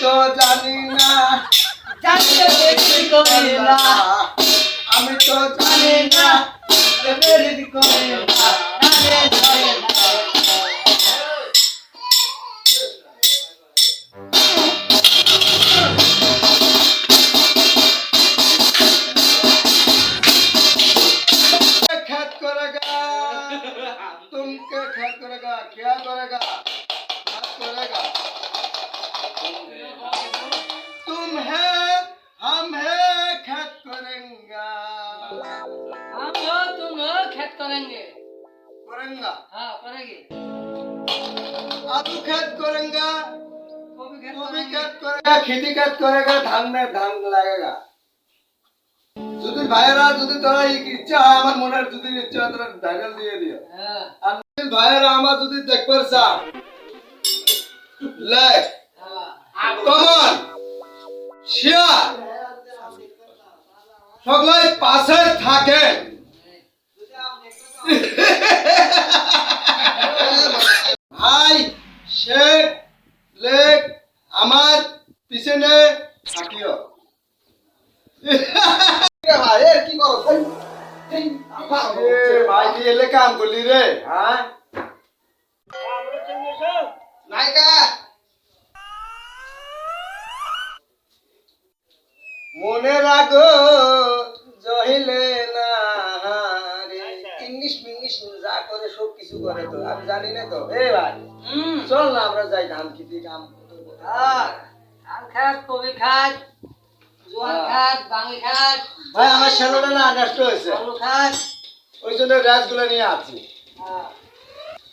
তো জানি না জানতে দেরি করে না আমি তো জানি না দেরি করে না রে ধরে না खैत करेगा तुमके खैत करेगा क्या करेगा खैत करेगा तुम है हम है खैत करेंगे हम हो तुम हो खेत करेंगे करेंगा हाँ करेंगे आलू खैत करेंगा वो भी खेत गोभी करेंगे खैत करेगा खेती खैत करेगा धान में धान लगेगा যদি ভাইরা যদি তোরা ইচ্ছা হয় আমার মনের যদি ইচ্ছা হয় তোরা ডায়লগ দিয়ে দিও हाँ আর যদি ভাইরা আমার যদি দেখবার চাও লাইক हाँ কমন শেয়ার সকলে পাশে থাকেন ভাই শেখ লেক আমার পিছনে থাকিও ভাই এ কি করো ভাই কি এলে কাম করলি রে হ্যাঁ নায়িকা মনে রাখো জহিলে না রে ইংলিশ ইংলিশ যা করে সব কিছু করে তো আমি জানি না তো এ ভাই চল না আমরা যাই ধান খেতে কাম করবো हाँ धान खात कोबी खात জোয়ান খাত বাঙি খাত ভাই আমার ছেলেটা না নষ্ট হয়েছে আলু খাত ওই জন্য রাজগুলো নিয়ে আছি হ্যাঁ